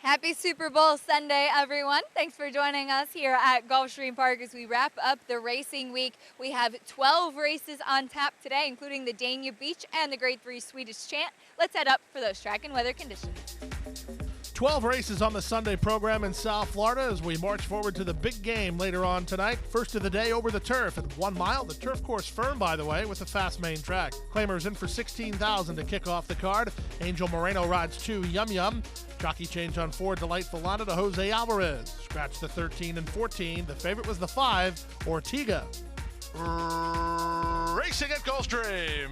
Happy Super Bowl Sunday, everyone. Thanks for joining us here at Gulfstream Park as we wrap up the racing week. We have 12 races on tap today, including the Danube Beach and the Grade 3 Swedish Chant. Let's head up for those track and weather conditions. 12 races on the Sunday program in South Florida as we march forward to the big game later on tonight. First of the day over the turf at 1 mile. The turf course firm, by the way, with a fast main track. Claimers in for $16,000 to kick off the card. Angel Moreno rides 2 Yum Yum. Jockey change on 4 Delightful Lana to Jose Alvarez. Scratch the 13 and 14. The favorite was the 5 Ortiga. Racing at Gulfstream.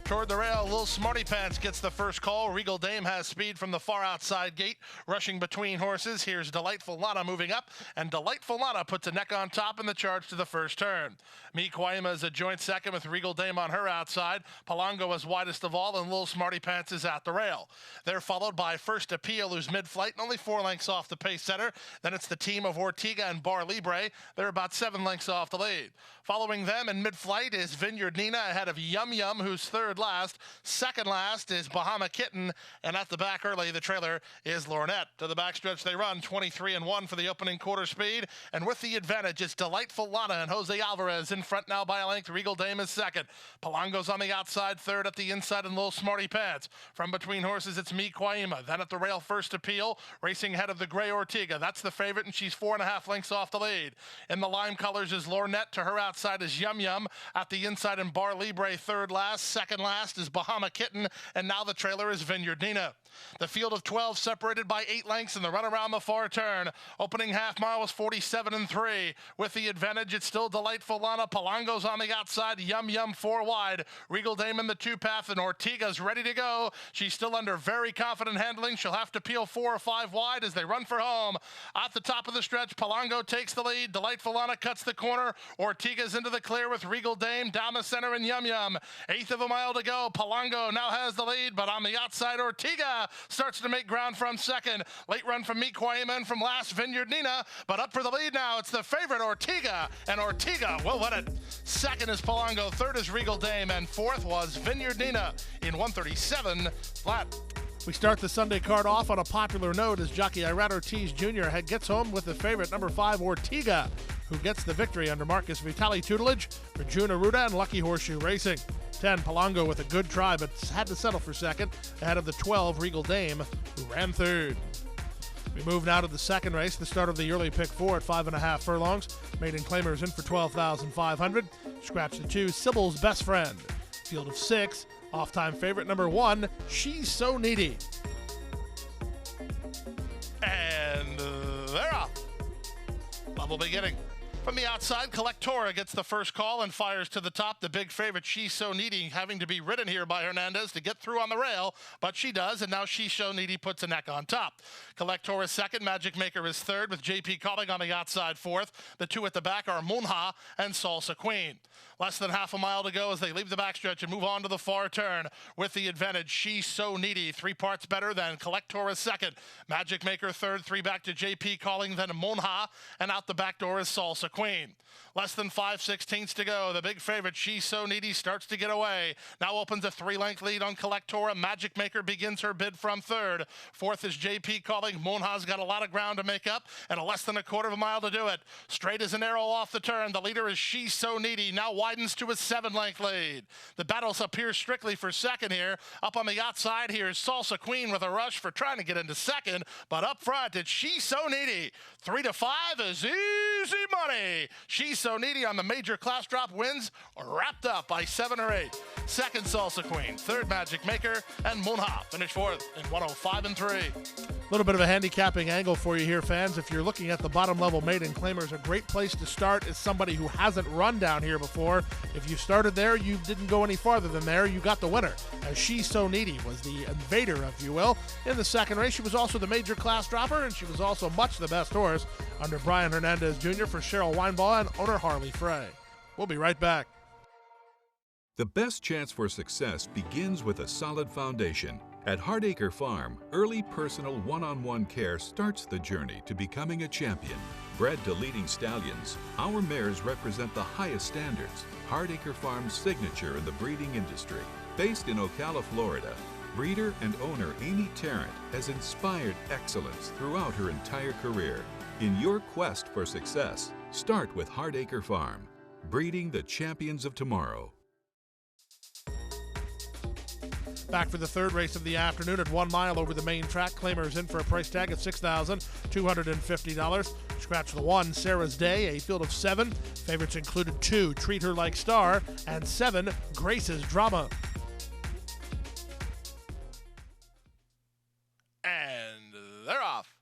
Toward the rail, Lil Smarty Pants gets the first call. Regal Dame has speed from the far outside gate, rushing between horses. Here's Delightful Lana moving up, and Delightful Lana puts a neck on top in the charge to the first turn. Mi Kwaima is a joint second with Regal Dame on her outside. Palango is widest of all, and Lil Smarty Pants is at the rail. They're followed by First Appeal, who's mid-flight and only 4 lengths off the pace setter. Then it's the team of Ortiga and Bar Libre. They're about 7 lengths off the lead. Following them in mid-flight is Vineyard Nina ahead of Yum Yum, who's third last. Second last is Bahama Kitten, and at the back early, the trailer is Lornette. To the backstretch, they run 23 and 1 for the opening quarter speed, and with the advantage, it's Delightful Lana and Jose Alvarez in front now by a length. Regal Dame is second. Palango's on the outside, third at the inside, and Lil Smarty Pants. From between horses, it's Mi Kwaima. Then at the rail, First Appeal, racing ahead of the Gray Ortiga. That's the favorite, and she's 4.5 lengths off the lead. In the lime colors is Lornette. To her outside is Yum Yum. At the inside, and Bar Libre third last. Second last is Bahama Kitten, and now the trailer is Vineyard Nina. The field of 12 separated by 8 lengths in the run around the far turn. Opening half mile was 47 and 3. With the advantage, it's still Delightful Lana. Palango's on the outside. Yum Yum 4 wide. Regal Dame in the 2 path, and Ortiga's ready to go. She's still under very confident handling. She'll have to peel 4 or 5 wide as they run for home. At the top of the stretch, Palango takes the lead. Delightful Lana cuts the corner. Ortiga's into the clear with Regal Dame down the center and Yum Yum. 1/8 of a mile to go. Palango now has the lead, but on the outside, Ortiga starts to make ground from second. Late run from Mi Kwaima and from last, Vineyard Nina, but up for the lead now. It's the favorite, Ortiga, and Ortiga will win it. Second is Palango, third is Regal Dame, and fourth was Vineyard Nina in 137 flat. We start the Sunday card off on a popular note as jockey Irad Ortiz Jr. gets home with the favorite, number 5 Ortiga, who gets the victory under Marcus Vitali tutelage for June Aruda and Lucky Horseshoe Racing. 10 Palango with a good try, but had to settle for second ahead of the 12 Regal Dame, who ran third. We move now to the second race, the start of the early pick 4 at 5.5 furlongs. Maiden Claimers in for $12,500. Scratch the 2 Sybil's Best Friend. Field of 6, off-time favorite number 1, She's So Needy. And they're off. Level beginning. From the outside, Collectora gets the first call and fires to the top. The big favorite, She's So Needy, having to be ridden here by Hernandez to get through on the rail, but she does, and now She's So Needy puts a neck on top. Collectora is second, Magic Maker is third, with JP Calling on the outside fourth. The 2 at the back are Munha and Salsa Queen. Less than half a mile to go as they leave the backstretch and move on to the far turn. With the advantage, She's So Needy, 3 parts better than Collectora second. Magic Maker third, 3 back to JP Calling, then Munha, and out the back door is Salsa Queen. Less than 5/16 to go. The big favorite, She's So Needy, starts to get away. Now opens a 3-length lead on Collectora. Magic Maker begins her bid from third. Fourth is JP Calling. Monha's got a lot of ground to make up and a less than a quarter of a mile to do it. Straight as an arrow off the turn. The leader is She's So Needy. Now widens to a 7-length lead. The battles appear strictly for second here. Up on the outside here is Salsa Queen with a rush for trying to get into second. But up front, it's She's So Needy. 3 to 5 is easy money. She's So Needy on the major class drop wins, wrapped up by 7 or 8. Second, Salsa Queen. Third, Magic Maker. And Munha finished fourth in 105 and 3. A little bit of a handicapping angle for you here, fans. If you're looking at the bottom level maiden claimers, a great place to start is somebody who hasn't run down here before. If you started there, you didn't go any farther than there. You got the winner, as She's So Needy was the invader, if you will. In the second race, she was also the major class dropper, and she was also much the best horse under Brian Hernandez Jr. for Cheryl Weinbaugh and owner Harley Frey. We'll be right back. The best chance for success begins with a solid foundation. At Hardacre Farm, early personal one-on-one care starts the journey to becoming a champion. Bred to leading stallions, our mares represent the highest standards. Hardacre Farm's signature in the breeding industry. Based in Ocala, Florida, Breeder and owner Amy Tarrant has inspired excellence throughout her entire career. In your quest for success, start with Hardacre Farm, breeding the champions of tomorrow. Back for the third race of the afternoon at 1 mile over the main track. Claimers in for a price tag of $6,250. Scratch the 1, Sarah's Day, a field of 7. Favorites included 2, Treat Her Like Star, and 7, Grace's Drama. And they're off.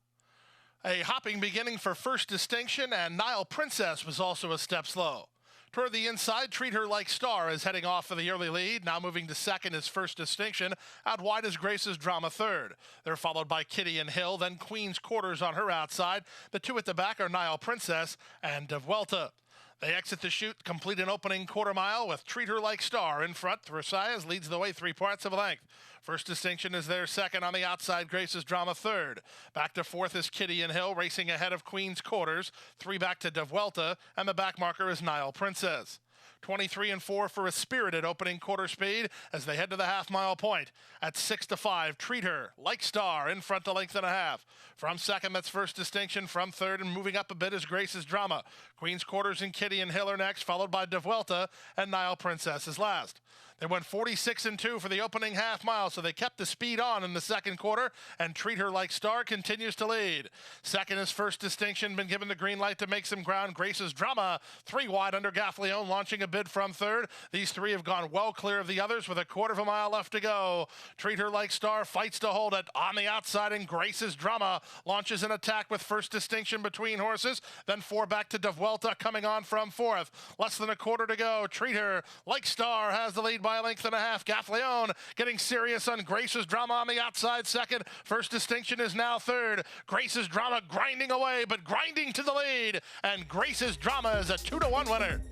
A hopping beginning for First Distinction, and Nile Princess was also a step slow. Toward the inside, Treat Her Like Star is heading off for the early lead. Now moving to second is First Distinction. Out wide is Grace's Drama third. They're followed by Kitty and Hill, then Queen's Quarters on her outside. The two at the back are Nile Princess and De Vuelta. They exit the chute, complete an opening quarter mile with Treat Her Like Star in front. Versailles leads the way 3 parts of a length. First Distinction is there second. On the outside, Grace's Drama third. Back to fourth is Kitty and Hill, racing ahead of Queen's Quarters. 3 back to De Vuelta, and the back marker is Nile Princess. 23 and 4 for a spirited opening quarter speed as they head to the half-mile point. At 6 to 5, Treat Her Like Star in front, a length and a half. From second, that's First Distinction. From third and moving up a bit is Grace's Drama. Queen's Quarters and Kitty and Hill are next, followed by De Vuelta, and Nile Princess is last. They went 46 and 2 for the opening half mile, so they kept the speed on in the second quarter, and Treat Her Like Star continues to lead. Second is First Distinction, been given the green light to make some ground. Grace's Drama, 3 wide under Gaffleone, launching a bid from third. These 3 have gone well clear of the others with a quarter of a mile left to go. Treat Her Like Star fights to hold it on the outside, and Grace's Drama launches an attack with First Distinction between horses. Then 4 back to De Vuelta coming on from fourth. Less than a quarter to go. Treat Her Like Star has the lead by a length and a half. Gaffleone getting serious on Grace's Drama on the outside second. First Distinction is now third. Grace's Drama grinding away, but grinding to the lead. And Grace's Drama is a 2-1 winner.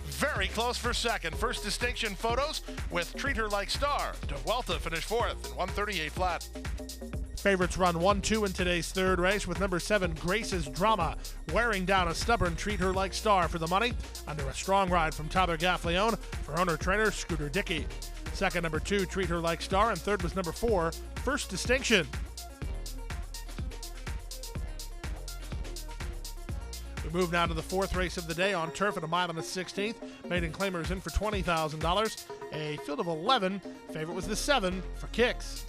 Very close for second. First Distinction photos with Treat Her Like Star. De Vuelta finished fourth in 138 flat. Favorites run 1-2 in today's third race with number 7, Grace's Drama, wearing down a stubborn Treat Her Like Star for the money under a strong ride from Tyler Gaffleone for owner-trainer Scooter Dickey. Second, number 2, Treat Her Like Star, and third was number 4, First Distinction. We move now to the fourth race of the day on turf at 1 mile and a 16th. Maiden Claimers in for $20,000. A field of 11. Favorite was the 7 for Kicks.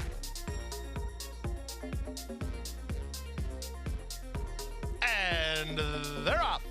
And they're off.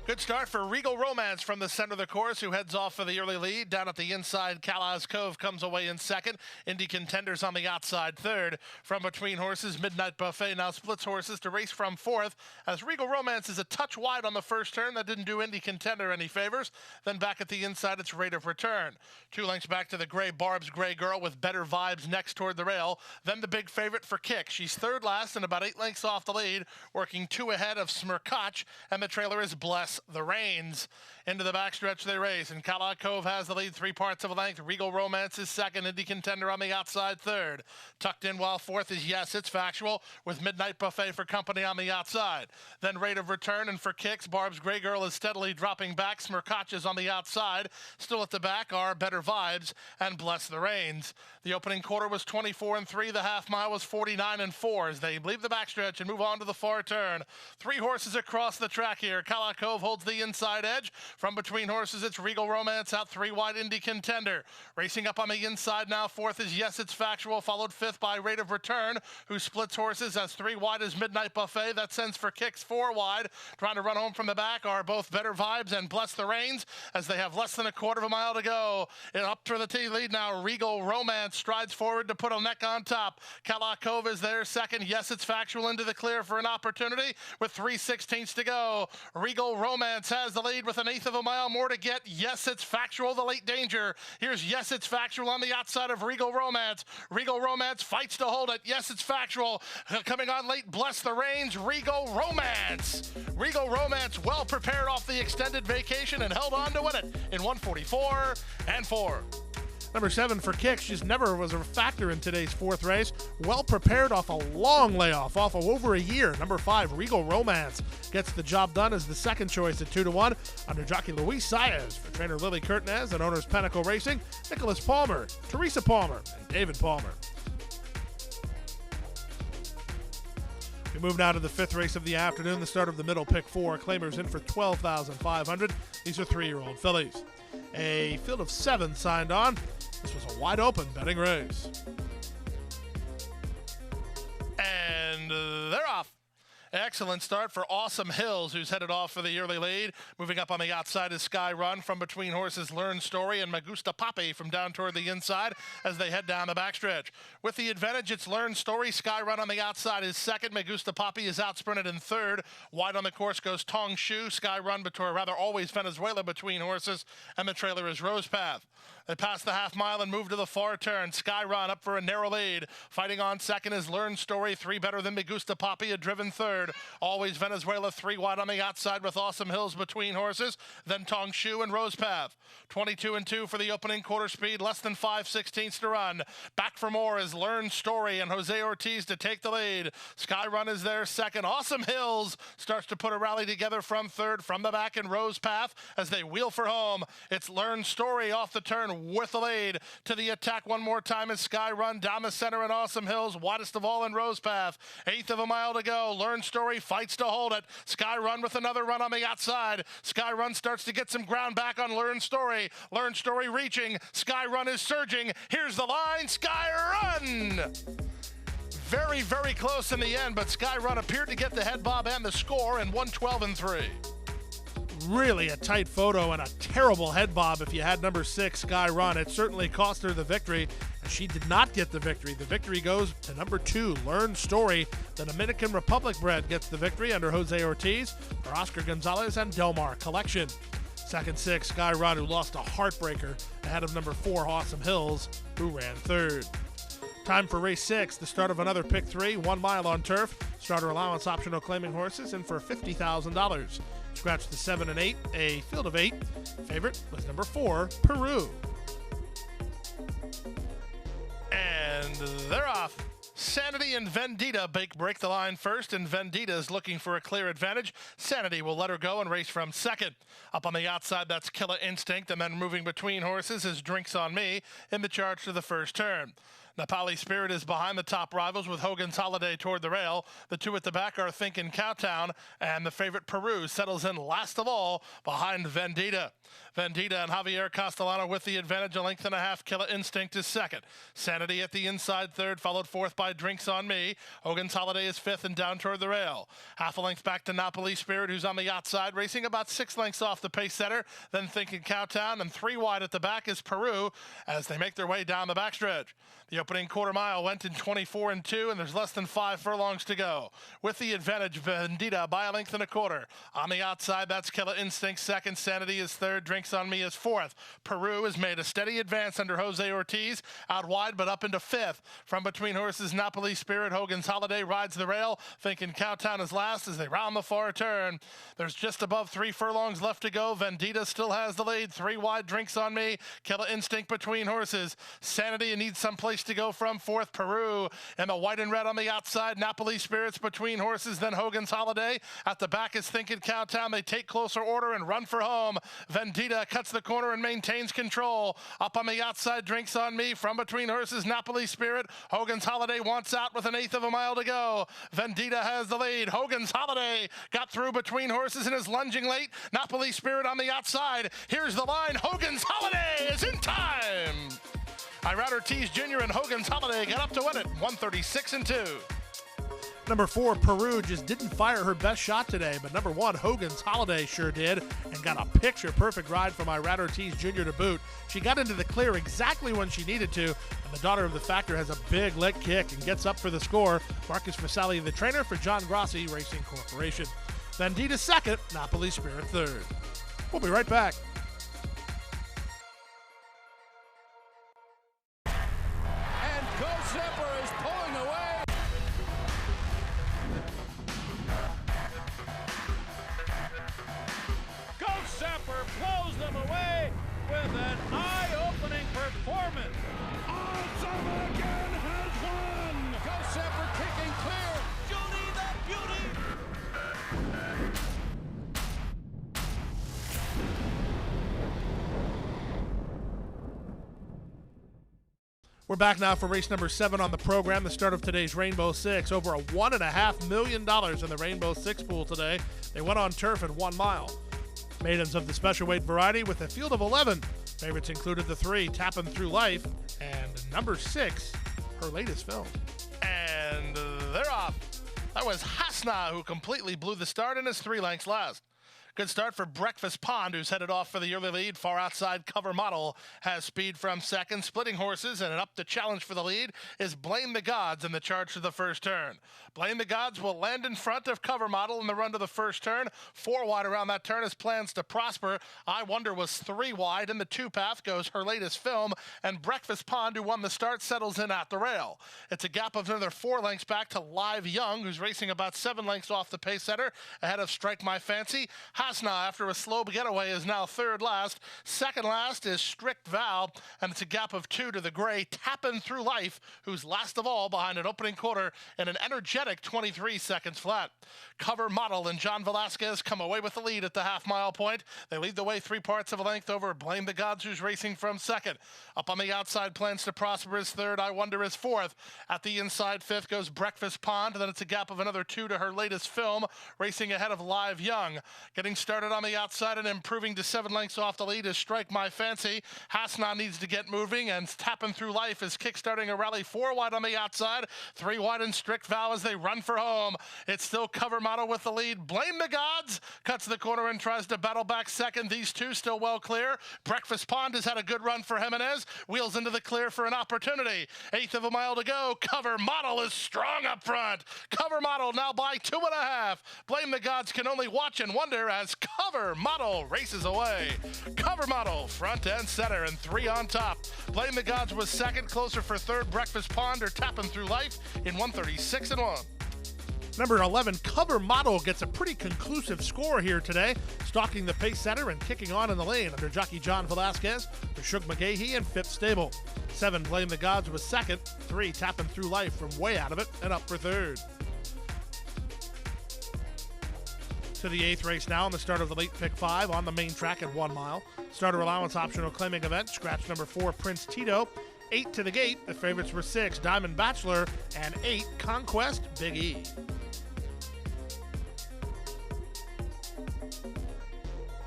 Good start for Regal Romance from the center of the course, who heads off for the early lead. Down at the inside, Calais Cove comes away in second. Indy Contenders on the outside third. From between horses, Midnight Buffet now splits horses to race from fourth, as Regal Romance is a touch wide on the first turn. That didn't do Indy Contender any favors. Then back at the inside, it's Rate of Return. 2 lengths back to the gray Barb's Gray Girl with Better Vibes next toward the rail. Then the big favorite for Kick. She's third last and about 8 lengths off the lead, working 2 ahead of Smirkach, and the trailer is Bless the Reins. Into the backstretch they race, and Calais Cove has the lead 3 parts of a length. Regal Romance is second. Indy Contender on the outside third. Tucked in while fourth is Yes, It's Factual, with Midnight Buffet for company on the outside. Then Rate of Return, and for Kicks, Barb's Gray Girl is steadily dropping back. Smirkach is on the outside. Still at the back are Better Vibes and Bless the Reins. The opening quarter was 24 and 3. The half mile was 49 and 4 as they leave the backstretch and move on to the far turn. 3 horses across the track here. Calais Cove holds the inside edge. From between horses, it's Regal Romance, out 3 wide Indy Contender. Racing up on the inside now, fourth is Yes, It's Factual, followed fifth by Rate of Return, who splits horses as 3 wide is Midnight Buffet. That sends for Kicks 4 wide. Trying to run home from the back are both Better Vibes and Bless the Reins, as they have less than a quarter of a mile to go. And up to the T lead now, Regal Romance strides forward to put a neck on top. Calais Cove is there second. Yes, It's Factual into the clear for an opportunity with 3/16 to go. Regal Romance has the lead with an 1/8 of a mile more to get. Yes, It's Factual, the late danger. Here's Yes, It's Factual on the outside of Regal Romance. Regal Romance fights to hold it. Yes, It's Factual. Coming on late, Bless the Reins, Regal Romance. Regal Romance well prepared off the extended vacation and held on to win it in 144 and 4. Number 7 for Kicks just never was a factor in today's fourth race. Well prepared off a long layoff, off of over a year. Number 5, Regal Romance, gets the job done as the second choice at 2-1 under jockey Luis Saez for trainer Lily Curtinez and owners Pinnacle Racing, Nicholas Palmer, Teresa Palmer, and David Palmer. We move now to the 5th race of the afternoon, the start of the middle pick 4. Claimers in for $12,500. These are 3-year-old fillies. A field of 7 signed on. This was a wide open betting race. And they're off. Excellent start for Awesome Hills, who's headed off for the early lead. Moving up on the outside is Sky Run. From between horses, Learn Story and Magusta Papi from down toward the inside as they head down the backstretch. With the advantage, it's Learn Story. Sky Run on the outside is second. Magusta Papi is outsprinted in third. Wide on the course goes Tong Shu. Sky Run, always Venezuela between horses, and the trailer is Rose Path. They pass the half mile and move to the far turn. Sky Run up for a narrow lead. Fighting on second is Learn Story. 3 better than Magusta Papi, a driven third. Always Venezuela, 3 wide on the outside with Awesome Hills between horses. Then Tong Shu and Rose Path. 22-2 for the opening quarter speed. Less than 5/16 to run. Back for more is Learn Story and Jose Ortiz to take the lead. Sky Run is there second. Awesome Hills starts to put a rally together from third. From the back in Rose Path as they wheel for home. It's Learn Story off the turn with the lead. To the attack one more time is Sky Run down the center and Awesome Hills. Widest of all in Rose Path. 1/8 of a mile to go. Learn Story fights to hold it. Sky Run with another run on the outside. Sky Run starts to get some ground back on Learn Story. Learn Story reaching. Sky Run is surging. Here's the line. Sky Run! Very, very close in the end, but Sky Run appeared to get the head bob and the score in 1:12-3. Really a tight photo and a terrible head bob if you had number 6, Sky Run. It certainly cost her the victory, and she did not get the victory. The victory goes to number 2, Learn Story. The Dominican Republic bred gets the victory under Jose Ortiz for Oscar Gonzalez and Delmar Collection. Second 6, Sky Run, who lost a heartbreaker ahead of number 4, Awesome Hills, who ran third. Time for race 6, the start of another pick 3, 1 mile on turf. Starter allowance optional claiming horses in for $50,000. Scratch the 7 and 8, a field of 8. Favorite was number 4, Peru. And they're off. Sanity and Vendetta break the line first, and Vendetta is looking for a clear advantage. Sanity will let her go and race from second. Up on the outside, that's Killer Instinct, and then moving between horses is Drinks on Me in the charge to the first turn. Nepali Spirit is behind the top rivals with Hogan's Holiday toward the rail. The 2 at the back are Thinkin' Cowtown, and the favorite Peru settles in last of all behind Vendetta. Vendetta and Javier Castellano with the advantage, a length and a half. Killer Instinct is second. Sanity at the inside third, followed fourth by Drinks on Me. Hogan's Holiday is fifth and down toward the rail. Half a length back to Napoli Spirit, who's on the outside, racing about 6 lengths off the pace setter. Then Thinkin' Cowtown, and 3 wide at the back is Peru as they make their way down the backstretch. The opening quarter mile went in 24-2, and there's less than 5 furlongs to go. With the advantage, Vendetta by a length and a quarter. On the outside, that's Killer Instinct second. Sanity is third. Drinks on Me is fourth. Peru has made a steady advance under Jose Ortiz. Out wide, but up into fifth. From between horses, Napoli Spirit, Hogan's Holiday rides the rail. Thinking Cowtown is last as they round the far turn. There's just above 3 furlongs left to go. Vendetta still has the lead. 3 wide, Drinks on Me. Killer Instinct between horses. Sanity needs some place to go from fourth. Peru and the white and red on the outside. Napoli Spirits between horses, then Hogan's Holiday. At the back is Thinkin' Cowtown. They take closer order and run for home. Vendetta cuts the corner and maintains control. Up on the outside, Drinks on Me. From between horses, Napoli Spirit. Hogan's Holiday wants out with 1/8 of a mile to go. Vendetta has the lead. Hogan's Holiday got through between horses and is lunging late. Napoli Spirit on the outside. Here's the line. Hogan's Holiday is in time. Irad Ortiz Jr. and Hogan's Holiday got up to win it, 136-2. Number 4, Peru, just didn't fire her best shot today, but number 1, Hogan's Holiday sure did, and got a picture-perfect ride from Irad Ortiz Jr. to boot. She got into the clear exactly when she needed to, and the daughter of the factor has a big leg kick and gets up for the score. Marcus Fasali, the trainer for John Grossi Racing Corporation. Vendetta second, Napoli Spirit third. We'll be right back. Blows them away with an eye-opening performance. Awesome again has won. Ghost Zephyr kicking clear. Judy the Beauty. We're back now for race number 7 on the program, the start of today's Rainbow Six. Over $1.5 million in the Rainbow Six pool today. They went on turf at 1 mile. Maidens of the special weight variety with a field of 11. Favorites included the 3, Tappin' Through Life, and number 6, her latest film. And they're off. That was Hasna, who completely blew the start and is 3 lengths last. Good start for Breakfast Pond, who's headed off for the early lead. Far outside, Cover Model has speed from second. Splitting horses and up to challenge for the lead is Blame the Gods in the charge to the first turn. Blame the Gods will land in front of Cover Model in the run to the first turn. 4 wide around that turn is Plans to Prosper. I Wonder was 3 wide. In the 2 path goes Her Latest Film. And Breakfast Pond, who won the start, settles in at the rail. It's a gap of another 4 lengths back to Live Young, who's racing about 7 lengths off the pace setter, ahead of Strike My Fancy. Hasna, after a slow getaway, is now 3rd last. 2nd last is Strict Vow, and it's a gap of 2 to the gray Tappin' Through Life, who's last of all behind an opening quarter in an energetic 23 seconds flat. Cover Model and John Velasquez come away with the lead at the half-mile point. They lead the way 3 parts of a length over Blame the Gods, who's racing from 2nd. Up on the outside, Plans to Prosper is 3rd. I Wonder is 4th. At the inside 5th goes Breakfast Pond, and then it's a gap of another 2 to Her Latest Film, racing ahead of Live Young. Getting started on the outside and improving to 7 lengths off the lead is Strike My Fancy. Hasna needs to get moving, and Tappin' Through Life is kickstarting a rally 4 wide on the outside, 3 wide in Strict Vow as they run for home. It's still Cover Model with the lead. Blame the Gods cuts the corner and tries to battle back second. These 2 still well clear. Breakfast Pond has had a good run for Jimenez. Wheels into the clear for an opportunity. 1/8 of a mile to go. Cover Model is strong up front. Cover Model now by 2.5. Blame the Gods can only watch and wonder as Cover Model races away. Cover Model front and center and 3 on top. Blame the Gods was 2nd, closer for 3rd. Breakfast Pond or Tappin' Through Life in 1:36 and 1. Number 11, Cover Model gets a pretty conclusive score here today, stalking the pace setter and kicking on in the lane under jockey John Velasquez for Shug McGahee and 5th stable. 7, Blame the Gods was 2nd. 3, Tappin' Through Life from way out of it and up for 3rd. To the 8th race now on the start of the late pick 5 on the main track at 1 mile. Starter allowance optional claiming event, scratch number 4, Prince Tito. 8 to the gate, the favorites were 6, Diamond Bachelor, and 8, Conquest Big E.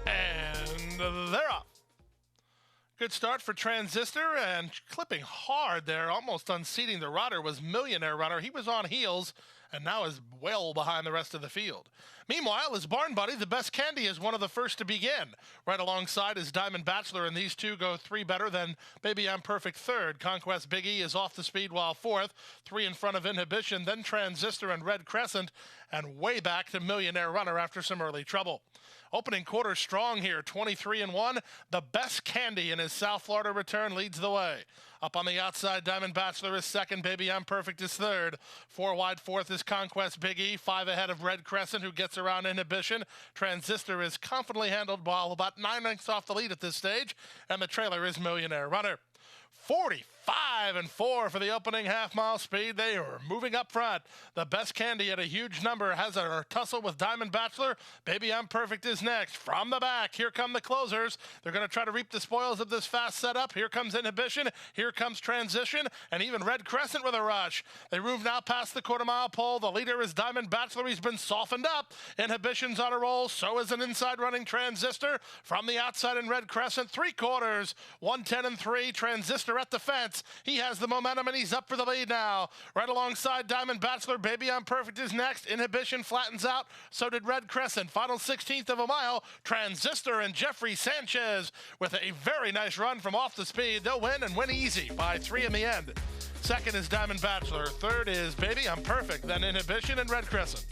And they're off. Good start for Transistor, and clipping hard there, almost unseating the rodder, was Millionaire Runner. He was on heels and now is well behind the rest of the field. Meanwhile, his barn buddy, the Best Candy, is one of the first to begin. Right alongside is Diamond Bachelor, and these 2 go 3 better than Baby I'm Perfect 3rd. Conquest Big E is off the speed while 4th. 3 in front of Inhibition, then Transistor and Red Crescent, and way back to Millionaire Runner after some early trouble. Opening quarter strong here, 23 and 1. The Best Candy in his South Florida return leads the way. Up on the outside, Diamond Bachelor is 2nd. Baby I'm Perfect is 3rd. 4 wide 4th is Conquest Big E. 5 ahead of Red Crescent, who gets around Inhibition. Transistor is confidently handled while about 9 lengths off the lead at this stage. And the trailer is Millionaire Runner. 45 and 4 for the opening half-mile speed. They are moving up front. The Best Candy at a huge number has a tussle with Diamond Bachelor. Baby I'm Perfect is next. From the back, here come the closers. They're going to try to reap the spoils of this fast setup. Here comes Inhibition. Here comes Transition. And even Red Crescent with a rush. They move now past the quarter-mile pole. The leader is Diamond Bachelor. He's been softened up. Inhibition's on a roll. So is an inside running Transistor. From the outside in Red Crescent, 3/4. 110 and 3. Transistor at the fence. He has the momentum and he's up for the lead now. Right alongside Diamond Bachelor, Baby I'm Perfect is next. Inhibition flattens out. So did Red Crescent. Final 16th of a mile. Transistor and Jeffrey Sanchez with a very nice run from off the speed. They'll win and win easy by 3 in the end. 2nd is Diamond Bachelor. 3rd is Baby I'm Perfect. Then Inhibition and Red Crescent.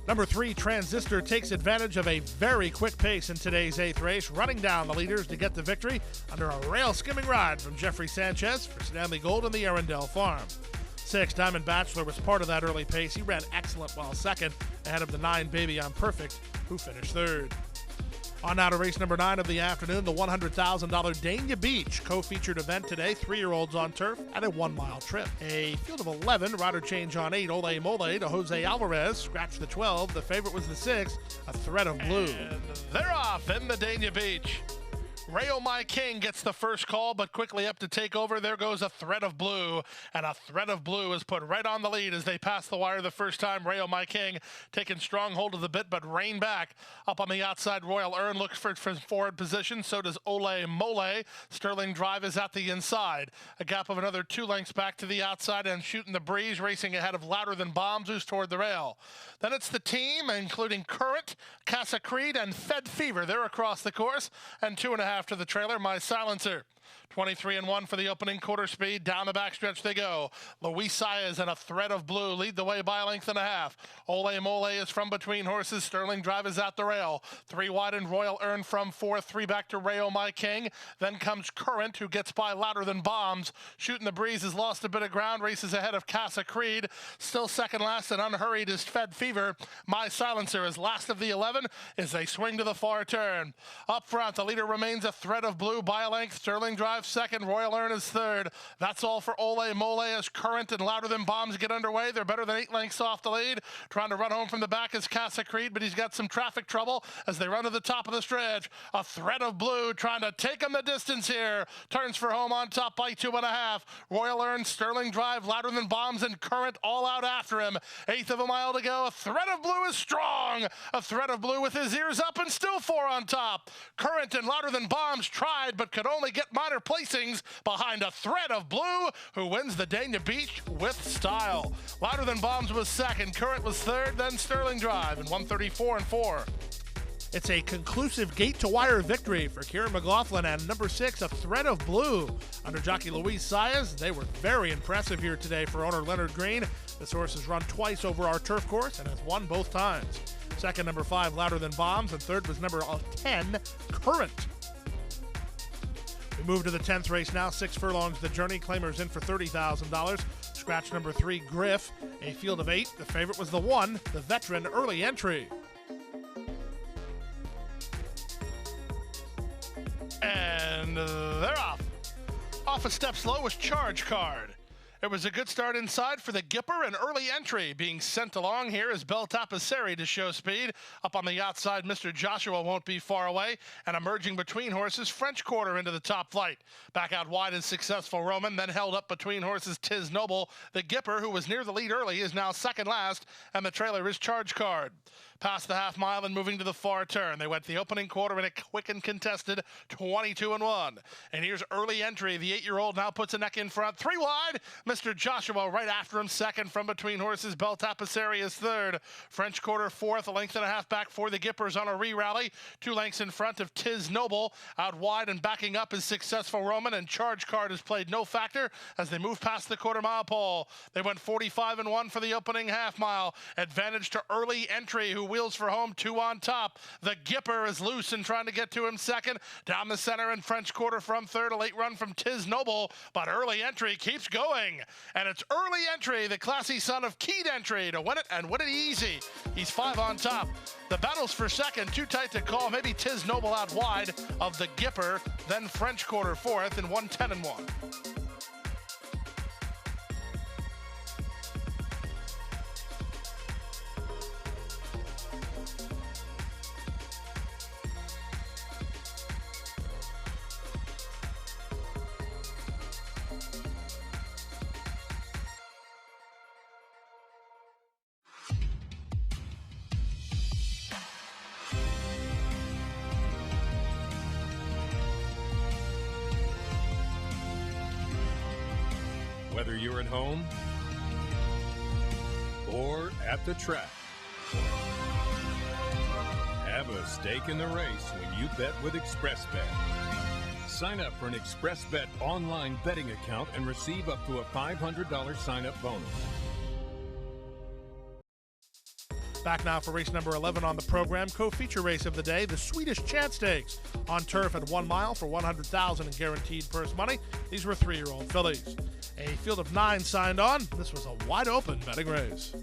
Number 3, Transistor, takes advantage of a very quick pace in today's 8th race, running down the leaders to get the victory under a rail-skimming ride from Jeffrey Sanchez for Stanley Gold and the Arundel Farm. 6, Diamond Bachelor was part of that early pace. He ran excellent while 2nd, ahead of the 9, Baby I'm Perfect, who finished 3rd. On now to race number 9 of the afternoon, the $100,000 Dania Beach co-featured event today. 3-year-olds on turf at a 1-mile trip. A field of 11, rider change on 8, Ole Mole to Jose Alvarez. Scratch the 12, the favorite was the 6, A Thread of Blue. And they're off in the Dania Beach. Rayo My King gets the first call, but quickly up to take over. There goes a Thread of Blue, and a Thread of Blue is put right on the lead as they pass the wire the first time. Rayo My King taking strong hold of the bit, but rein back. Up on the outside, Royal Earn looks for forward position. So does Ole Mole. Sterling Drive is at the inside. A gap of another 2 lengths back to the outside, and Shooting the Breeze racing ahead of Louder Than Bombs, who's toward the rail. Then it's the team, including Current, Casa Creed, and Fed Fever. They're across the course, and 2.5 to the trailer, My Silencer. 23-1 for the opening quarter speed. Down the backstretch they go. Luis Saez and a Thread of Blue lead the way by a length and a half. Ole Mole is from between horses. Sterling Drive is at the rail. 3 wide and Royal Earn from 4. 3 back to Rayo My King. Then comes Current, who gets by Louder Than Bombs. Shooting the Breeze has lost a bit of ground. Races ahead of Casa Creed. Still second last and unhurried is Fed Fever. My Silencer is last of the 11 as they swing to the far turn. Up front, the leader remains a Thread of Blue by a length. Sterling Drive second, Royal Earn is third. That's all for Ole Mole as Current and Louder Than Bombs get underway. They're better than 8 lengths off the lead. Trying to run home from the back is Casa Creed, but he's got some traffic trouble as they run to the top of the stretch. A Thread of Blue trying to take him the distance here. Turns for home on top by 2.5. Royal Earn, Sterling Drive, Louder Than Bombs, and Current all out after him. 1/8 of a mile to go. A Thread of Blue is strong. A Thread of Blue with his ears up and still 4 on top. Current and Louder Than Bombs tried but could only get minor placings behind a Thread of Blue, who wins the Dania Beach with style. Louder Than Bombs was second, Current was third, then Sterling Drive in 134-4. It's a conclusive gate-to-wire victory for Kieran McLaughlin and number 6, a Thread of Blue. Under jockey Luis Saez, they were very impressive here today for owner Leonard Green. This horse has run twice over our turf course and has won both times. Second, number 5, Louder Than Bombs, and third was number 10, Current. We move to the 10th race now. 6 furlongs the journey. Claimers in for $30,000. Scratch number 3, Griff. A field of 8. The favorite was the 1, the veteran early entry. And they're off. Off a step slow was Charge Card. It was a good start inside for the Gipper, and early entry being sent along here is Bel Tapissiere to show speed. Up on the outside, Mr. Joshua won't be far away, and emerging between horses, French Quarter into the top flight. Back out wide is Successful Roman, then held up between horses, Tis Noble. The Gipper, who was near the lead early, is now second last, and the trailer is Charge Card. Past the half mile and moving to the far turn. They went the opening quarter in a quick and contested 22-1. And here's early entry. The 8-year-old now puts a neck in front. 3 wide. Mr. Joshua right after him, second from between horses. Bel Tapissiere is third. French Quarter fourth, a length and a half back for the Gippers on a re-rally. 2 lengths in front of Tis Noble. Out wide and backing up is Successful Roman, and Charge Card has played no factor as they move past the quarter-mile pole. They went 45-1 for the opening half mile. Advantage to early entry, who wheels for home, 2 on top. The Gipper is loose and trying to get to him second. Down the center in French Quarter from third. A late run from Tis Noble, but early entry keeps going. And it's early entry, the classy son of Keyed Entry, to win it and win it easy. He's 5 on top. The battle's for second, too tight to call. Maybe Tis Noble out wide of the Gipper, then French Quarter fourth in 110-1. Whether you're at home or at the track, have a stake in the race when you bet with ExpressBet. Sign up for an ExpressBet online betting account and receive up to a $500 sign-up bonus. Back now for race number 11 on the program, co-feature race of the day, the Swedish Chance Stakes. On turf at 1 mile for $100,000 in guaranteed purse money. These were 3-year-old fillies. A field of 9 signed on. This was a wide-open betting race.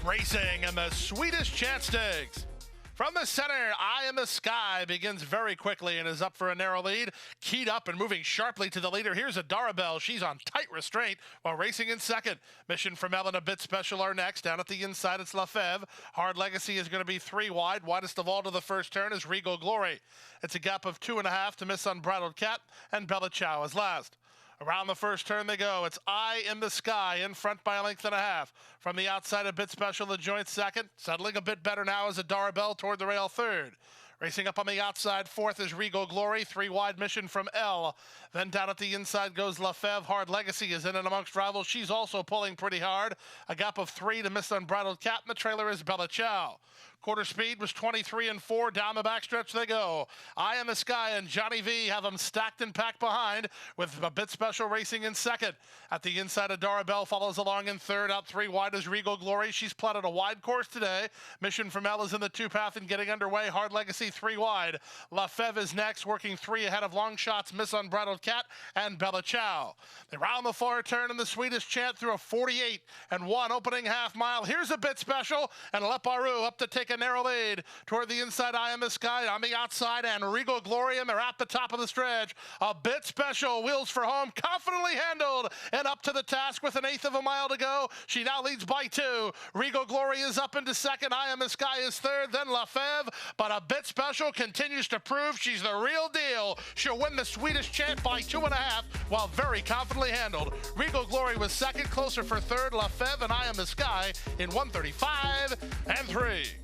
Racing and the Swedish Chance Stakes. From the center, Eye in the Sky begins very quickly and is up for a narrow lead. Keyed up and moving sharply to the leader. Here's Adarabelle. She's on tight restraint while racing in second. Mission from Ellen, a bit special are next. Down at the inside, it's Lafèvre. Hard Legacy is going to be 3 wide. Widest of all to the first turn is Regal Glory. It's a gap of 2.5 to Miss Unbridled Cat, and Bella Ciao is last. Around the first turn they go. It's Eye in the Sky in front by a length and a half. From the outside, a bit special, the joint second. Settling a bit better now is Adarabelle toward the rail third. Racing up on the outside, fourth is Regal Glory. 3 wide Mission from L. Then down at the inside goes Lafèvre. Hard Legacy is in and amongst rivals. She's also pulling pretty hard. A gap of 3 to Miss Unbridled Cat, and the trailer is Bella Ciao. Quarter speed was 23 and 4. Down the backstretch they go. Eye in the Sky and Johnny V have them stacked and packed behind, with a bit special racing in second. At the inside, Adarabelle follows along in third. Out 3 wide is Regal Glory. She's plotted a wide course today. Mission from L is in the 2 path and getting underway. Hard Legacy 3 wide. Lafèvre is next, working 3 ahead of long shots Miss Unbridled Cat and Bella Ciao. They round the far turn in the Swedish chant through a 48 and 1 opening half mile. Here's a bit special, and Leparoux up to take a narrow lead toward the inside. Eye in the Sky on the outside, and Regal Glory, and they're at the top of the stretch. A bit special, wheels for home, confidently handled and up to the task with 1/8 of a mile to go. She now leads by 2. Regal Glory is up into second. Eye in the Sky is third, then Lafèvre, but a bit special continues to prove she's the real deal. She'll win the Swedish chant by 2.5 while very confidently handled. Regal Glory was second, closer for third. Lafèvre and Eye in the Sky in 1:35 and 3.